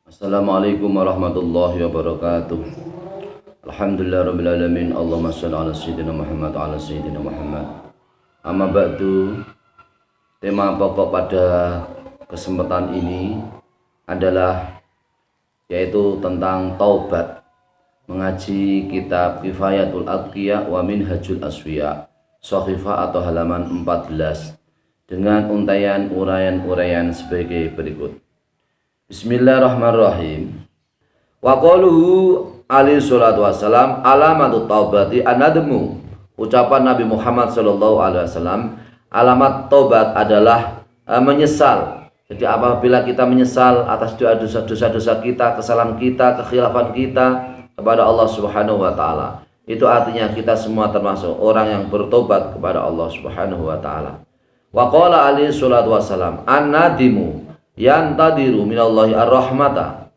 Assalamualaikum warahmatullahi wabarakatuh. Alhamdulillah rabbil alamin. Allahumma shalli ala sayyidina Muhammad wa ala sayyidina Muhammad. Amma ba'du. Tema pokok pada kesempatan ini adalah yaitu tentang taubat. Mengaji kitab Kifayatul Atqiya wa Minhajul Asfiya, Shahifah atau halaman 14 dengan untaian uraian-uraian sebagai berikut. Bismillahirrahmanirrahim. Wa qaluhu alaihi salatu wassalam alamatut taubati anadmu. Ucapan Nabi Muhammad sallallahu alaihi wasallam, alamat taubat adalah menyesal. Jadi apabila kita menyesal atas dosa-dosa kita, kesalahan kita, kekhilafan kita kepada Allah Subhanahu wa taala, itu artinya kita semua termasuk orang yang bertobat kepada Allah Subhanahu wa taala. Wa qala alaihi salatu wassalam annadimu yantadiru minallahi ar-rahmata.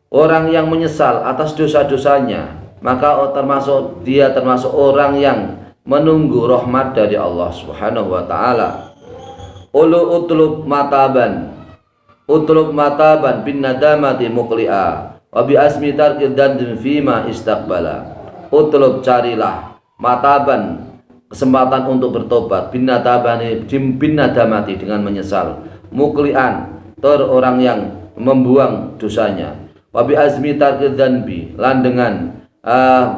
Orang yang menyesal atas dosa-dosanya, maka dia termasuk orang yang menunggu rahmat dari Allah Subhanahu wa taala. Utlub mataban bin nadamati muqli'a wa bi asmi tarkil dandin fima istaqbala. Utlub, carilah, mataban, kesempatan untuk bertobat, bin nadamati, dengan menyesal, muklian, orang yang membuang dosanya, wabi azmi tarkil dzanbi, lan dengan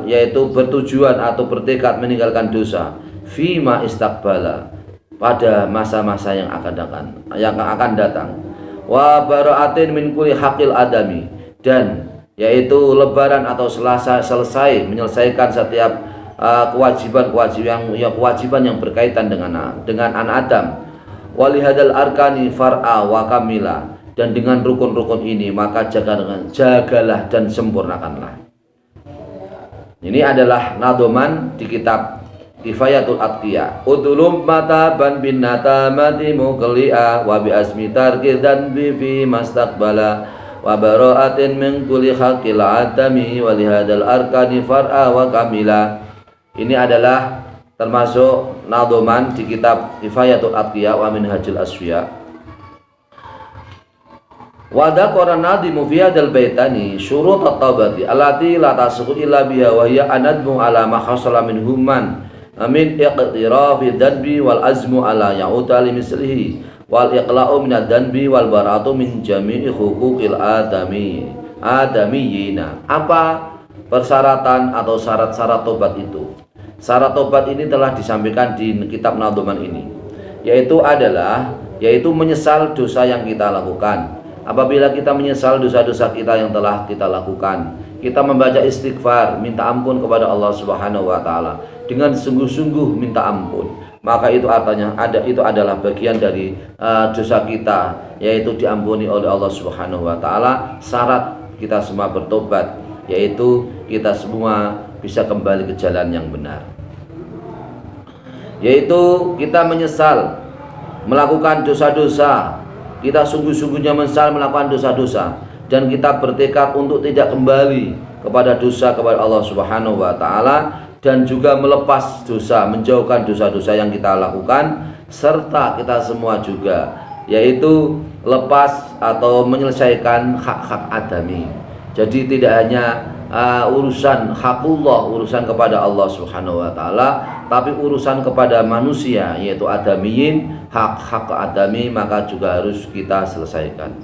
yaitu bertujuan atau bertekad meninggalkan dosa, fima istaqbala, pada masa-masa yang akan datang, wa bara'atin min kulli haqqil adami, dan yaitu lebaran atau selesai menyelesaikan setiap kewajiban yang berkaitan dengan anak Adam. Walihadal arkani far'a wa kamila, dan dengan rukun-rukun ini maka jagalah dan sempurnakanlah. Ini adalah nadoman di kitab Kifayatul Atqiya. Udulum mataban bin natamati muqli'a wa bi asmi tarkil dzanbi fi mastaqbala wa bara'atin min kulli haqqil adami walihadal arkani far'a wa kamila. Ini adalah termasuk nadoman di kitab Kifayatul Atqiya wa Minhajul Asfiya. Wa dzakara nadimu fi hadzal baitani syurut at-taubati allati la tasqu illa biha wa hiya anadmu ala ma hasala minhum man min iqtirafi dzanbi wal azmu ala ya'uda li mislihi wal iqla'u min ad-dzanbi wal bara'atu min jami'i huquqil adamiyina. Apa persyaratan atau syarat-syarat tobat itu? Syarat tobat ini telah disampaikan di kitab nadoman ini, yaitu menyesal dosa yang kita lakukan. Apabila kita menyesal dosa-dosa kita yang telah kita lakukan, kita membaca istighfar, minta ampun kepada Allah Subhanahu wa taala dengan sungguh-sungguh minta ampun, maka itu artinya itu adalah bagian dari dosa kita, yaitu diampuni oleh Allah Subhanahu wa taala. Syarat kita semua bertobat, yaitu kita semua bisa kembali ke jalan yang benar, yaitu kita menyesal melakukan dosa-dosa, kita sungguh-sungguhnya menyesal melakukan dosa-dosa, dan kita bertekad untuk tidak kembali kepada dosa kepada Allah Subhanahu wa taala, dan juga melepas dosa, menjauhkan dosa-dosa yang kita lakukan, serta kita semua juga yaitu lepas atau menyelesaikan hak-hak adami. Jadi tidak hanya urusan hakullah, urusan kepada Allah Subhanahu wa taala, tapi urusan kepada manusia, yaitu adamiyin, hak-hak adami, maka juga harus kita selesaikan.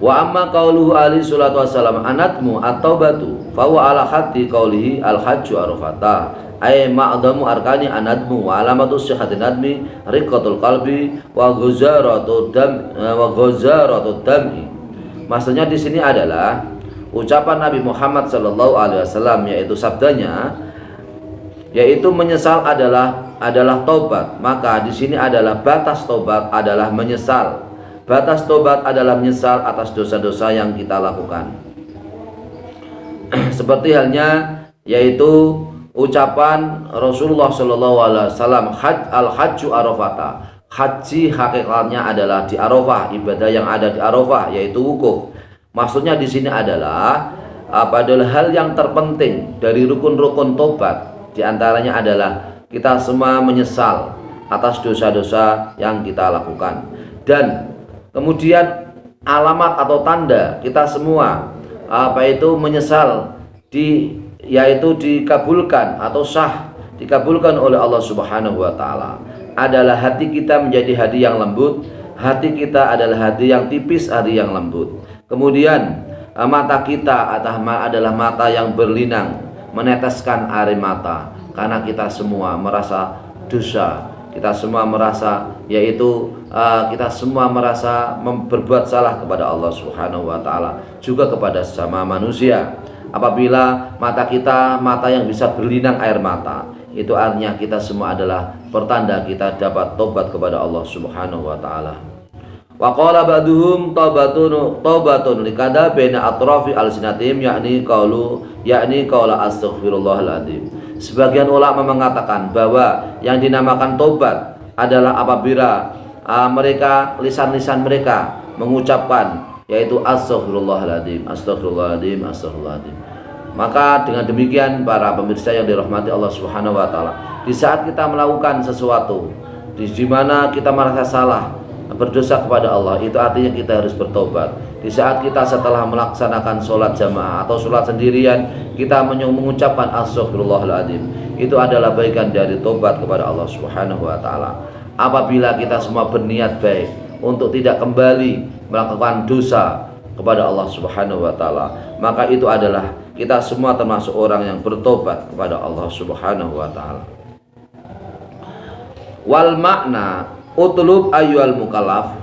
Wa amma qauluhu alaihi salatu wassalam anatmu at-taubatu fa huwa ala khatti qaulihi al-hajju arafata, ay ma'damu arkani anadmu wa alamatu sihhatin nadmi riqatul qalbi wa ghazaratud dam'i. Maksudnya di sini adalah ucapan Nabi Muhammad sallallahu alaihi wasallam, yaitu sabdanya, yaitu menyesal adalah taubat. Maka di sini adalah batas taubat adalah menyesal. Batas taubat adalah menyesal atas dosa-dosa yang kita lakukan. Seperti halnya yaitu ucapan Rasulullah sallallahu alaihi wasallam, al-hajju arafata. Haji hakikatnya adalah di Arafah, ibadah yang ada di Arafah, yaitu wukuf. Maksudnya di sini adalah hal yang terpenting dari rukun-rukun tobat. Di antaranya adalah kita semua menyesal atas dosa-dosa yang kita lakukan, dan kemudian alamat atau tanda kita semua menyesal yaitu dikabulkan atau sah dikabulkan oleh Allah Subhanahu wa taala adalah hati kita menjadi hati yang lembut, hati kita adalah hati yang tipis, hati yang lembut. Kemudian mata kita adalah mata yang berlinang, meneteskan air mata karena kita semua merasa dosa. Kita semua merasa kita semua merasa berbuat salah kepada Allah Subhanahu wa taala, juga kepada sesama manusia. Apabila mata kita mata yang bisa berlinang air mata, itu artinya kita semua adalah pertanda kita dapat tobat kepada Allah Subhanahu wa taala. Wa qala ba'duhum taubatun likada baina atrafi alsinatim yakni qaula astaghfirullahaladzim. Sebagian ulama mengatakan bahwa yang dinamakan tobat adalah apabila lisan-lisan mereka mengucapkan yaitu astaghfirullahaladzim, astaghfirullahaladzim, astaghfirullahaladzim. Maka dengan demikian para pemirsa yang dirahmati Allah Subhanahu wa taala, di saat kita melakukan sesuatu di mana kita merasa salah, berdosa kepada Allah, itu artinya kita harus bertobat. Di saat kita setelah melaksanakan sholat jamaah atau sholat sendirian, kita mengucapkan astaghfirullahaladzim, itu adalah bagian dari tobat kepada Allah Subhanahu wa taala. Apabila kita semua berniat baik untuk tidak kembali melakukan dosa kepada Allah Subhanahu wa taala, maka itu adalah kita semua termasuk orang yang bertobat kepada Allah Subhanahu wa taala. Wal makna utlub ayyuhal mukallaf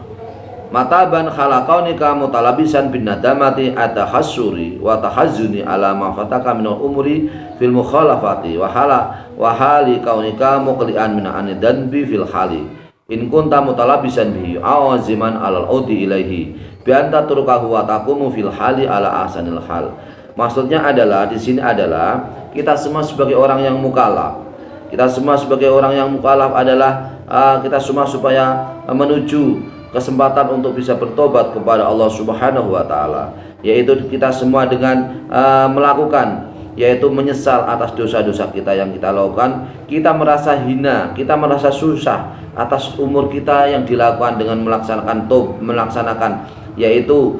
mataban khalaqaunika mutalabisan bin nadamati atahassuri wa tahazzuni ala ma fataka minal umri fil mukhalafati wa hali kaunika muqli'an min anidanbi fil hali in kunta mutalabisan bihi awaziman alal udi ilaihi bi anta turkahu wa taqumu fil hali ala ahsanil hal. Maksudnya adalah di sini adalah kita semua sebagai orang yang mukallaf. Kita semua sebagai orang yang mukallaf adalah kita semua supaya menuju kesempatan untuk bisa bertobat kepada Allah Subhanahu wa taala, yaitu kita semua dengan melakukan yaitu menyesal atas dosa-dosa kita yang kita lakukan. Kita merasa hina, kita merasa susah atas umur kita yang dilakukan dengan melaksanakan yaitu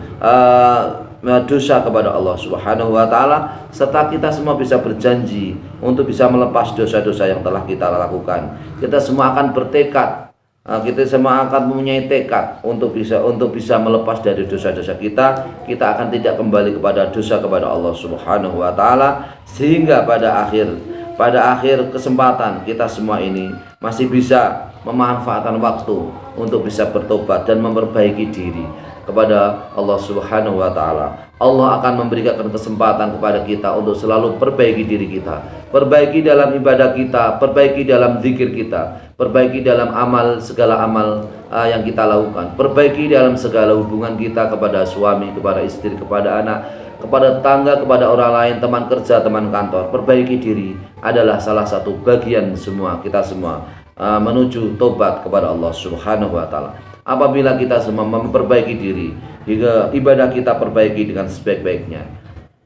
dosa kepada Allah Subhanahu wa taala, serta kita semua bisa berjanji untuk bisa melepas dosa-dosa yang telah kita lakukan. Kita semua akan bertekad, kita semua akan mempunyai tekad untuk bisa melepas dari dosa-dosa kita. Kita akan tidak kembali kepada dosa kepada Allah Subhanahu wa taala, sehingga pada akhir kesempatan kita semua ini masih bisa memanfaatkan waktu untuk bisa bertobat dan memperbaiki diri kepada Allah Subhanahu wa taala. Allah akan memberikan kesempatan kepada kita untuk selalu perbaiki diri kita, perbaiki dalam ibadah kita, perbaiki dalam zikir kita, perbaiki dalam segala amal yang kita lakukan, perbaiki dalam segala hubungan kita kepada suami, kepada istri, kepada anak, kepada tetangga, kepada orang lain, teman kerja, teman kantor. Perbaiki diri adalah salah satu bagian kita semua menuju tobat kepada Allah Subhanahu wa taala. Apabila kita semua memperbaiki diri, hingga ibadah kita perbaiki dengan sebaik-baiknya,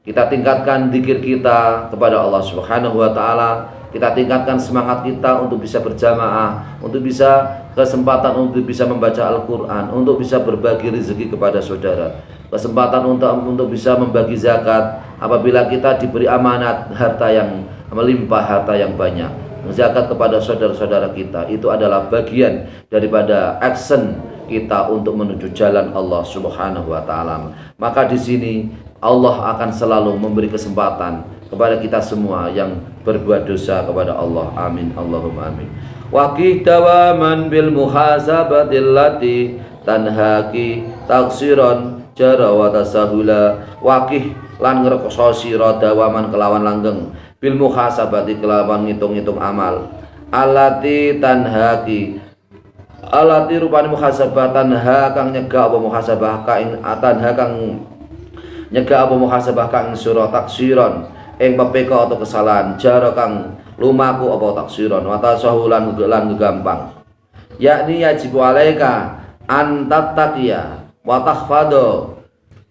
kita tingkatkan zikir kita kepada Allah Subhanahu wa taala, kita tingkatkan semangat kita untuk bisa berjamaah, untuk bisa kesempatan untuk bisa membaca Al-Qur'an, untuk bisa berbagi rezeki kepada saudara, kesempatan untuk bisa membagi zakat apabila kita diberi amanat harta yang melimpah, harta yang banyak. Zakat kepada saudara-saudara kita itu adalah bagian daripada action kita untuk menuju jalan Allah Subhanahu wa taala. Maka di sini Allah akan selalu memberi kesempatan kepada kita semua yang berbuat dosa kepada Allah. Amin Allahumma amin. Waqih dawaman bil muhasabatil lati tanhaki taksiron jara wa tasahula. Waqih lan ngrekoso sira dawaman kelawan langgeng bil muhasabati kelawan ngitung-ngitung amal alati tanhaki alati rupane muhasabah tanha kang nyegah apa muhasabah ka ing tanha kang nyegah apa muhasabah kang sura taksiron ing pepeka atau kesalahan jara kang lumaku apa taksiron wa tasahulan lan gampang yakni yajibu alaika an tattaqiya wa tahfadhu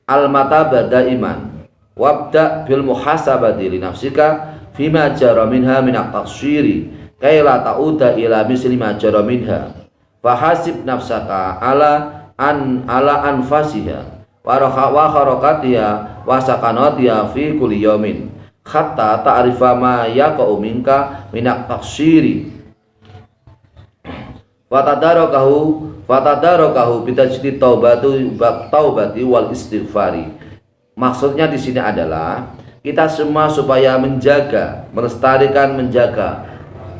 al matabada iman wabda bil muhasabati li nafsika fima jara minha min at-taqsiri kaila ta'uda ila misli ma jara minha fahasib nafsaka ala anfasiha wa harakatiha wa sakanatiha fi kulli yaumin hatta ta'rifa ma yaqa'u minka minak taksiri Fatadarakahu bitajdi taubati wal istighfari. Maksudnya di sini adalah kita semua supaya menjaga, melestarikan, menjaga.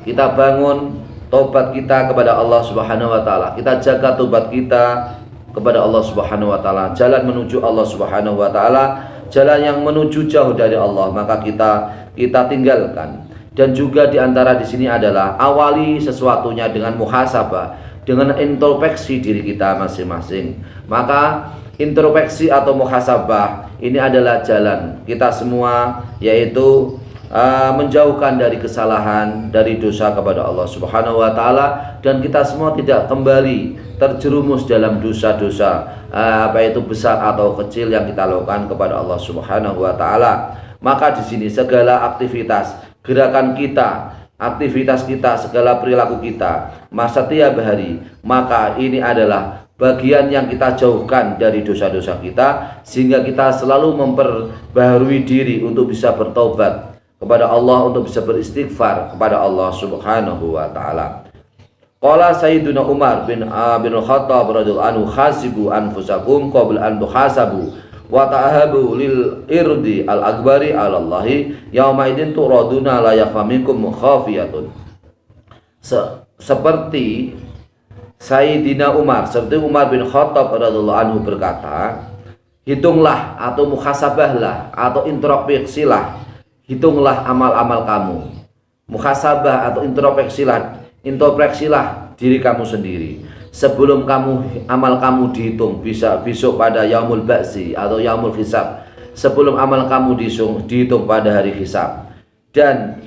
Kita bangun taubat kita kepada Allah Subhanahu wa taala. Kita jaga taubat kita kepada Allah Subhanahu wa taala. Jalan menuju Allah Subhanahu wa taala, jalan yang menuju jauh dari Allah, maka kita tinggalkan. Dan juga diantara di sini adalah awali sesuatunya dengan muhasabah, dengan introspeksi diri kita masing-masing. Maka introspeksi atau muhasabah ini adalah jalan kita semua, yaitu menjauhkan dari kesalahan, dari dosa kepada Allah Subhanahu wa taala, dan kita semua tidak kembali terjerumus dalam dosa-dosa itu besar atau kecil yang kita lakukan kepada Allah Subhanahu wa taala. Maka di sini segala aktivitas, gerakan kita, aktivitas kita, segala perilaku kita masa tiap hari, maka ini adalah bagian yang kita jauhkan dari dosa-dosa kita, sehingga kita selalu memperbaharui diri untuk bisa bertobat kepada Allah, untuk bisa beristighfar kepada Allah Subhanahu wa taala. Qala Sayyiduna Umar bin Khattab radhiyallahu anhu, hasibu anfusakum qabla an tuhasabu wa ta'habu lil irdi al akbari 'ala Allahi yauma idin turaduna la yafaminkum khafiyatun. Seperti Sayyidina Umar, seperti Umar bin Khattab radhiyallahu anhu berkata, hitunglah atau muhasabahlah atau introspeksilah, hitunglah amal-amal kamu. Muhasabah atau introspeksilah diri kamu sendiri sebelum amal kamu dihitung, bisa besok pada yaumul ba'si atau yaumul hisab, sebelum amal kamu dihitung pada hari hisab. Dan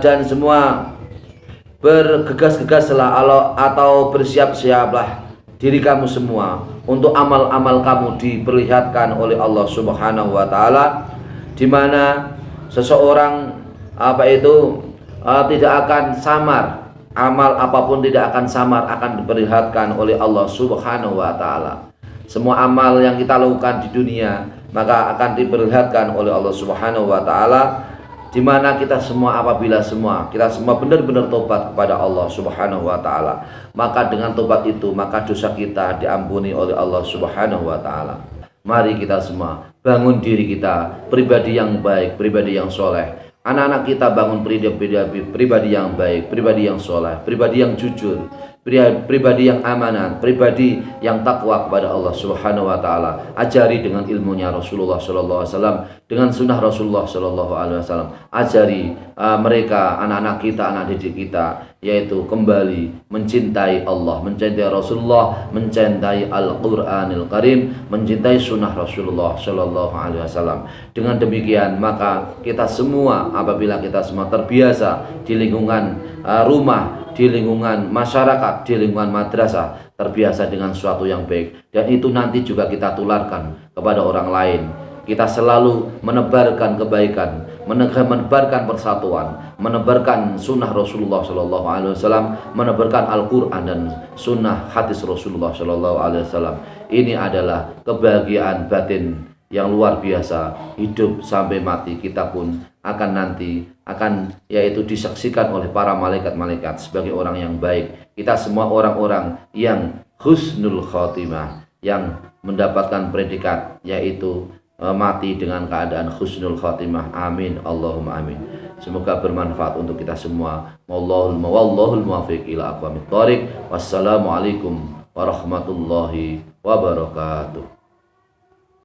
dan semua bergegas-gegaslah atau bersiap-siaplah diri kamu semua untuk amal-amal kamu diperlihatkan oleh Allah Subhanahu wa taala, di mana seseorang tidak akan samar. Amal apapun tidak akan samar, akan diperlihatkan oleh Allah Subhanahu wa taala. Semua amal yang kita lakukan di dunia maka akan diperlihatkan oleh Allah Subhanahu wa taala, di mana kita semua kita semua benar-benar tobat kepada Allah Subhanahu wa taala, maka dengan tobat itu maka dosa kita diampuni oleh Allah Subhanahu wa taala. Mari kita semua bangun diri kita pribadi yang baik, pribadi yang soleh. Anak-anak kita bangun pribadi yang baik, pribadi yang soleh, pribadi yang jujur, pribadi yang amanah, pribadi yang takwa kepada Allah Subhanahu wa taala. Ajari dengan ilmunya Rasulullah sallallahu alaihi wasallam, dengan sunnah Rasulullah sallallahu alaihi wasallam. Ajari mereka, anak-anak kita, anak didik kita, yaitu kembali mencintai Allah, mencintai Rasulullah, mencintai Al-Qur'anil Karim, mencintai sunnah Rasulullah sallallahu alaihi wasallam. Dengan demikian maka kita semua, apabila kita semua terbiasa di lingkungan rumah, di lingkungan masyarakat, di lingkungan madrasah, terbiasa dengan sesuatu yang baik, dan itu nanti juga kita tularkan kepada orang lain. Kita selalu menebarkan kebaikan, menebarkan persatuan, menebarkan sunnah Rasulullah sallallahu alaihi wasallam, menebarkan Al-Qur'an dan sunnah hadis Rasulullah sallallahu alaihi wasallam. Ini adalah kebahagiaan batin yang luar biasa. Hidup sampai mati kita pun akan yaitu disaksikan oleh para malaikat-malaikat sebagai orang yang baik. Kita semua orang-orang yang husnul khotimah, yang mendapatkan predikat yaitu mati dengan keadaan husnul khotimah. Amin Allahumma amin. Semoga bermanfaat untuk kita semua. Wallahul muwaffiq ila aqwamit thoriq. Wassalamualaikum warahmatullahi wabarakatuh.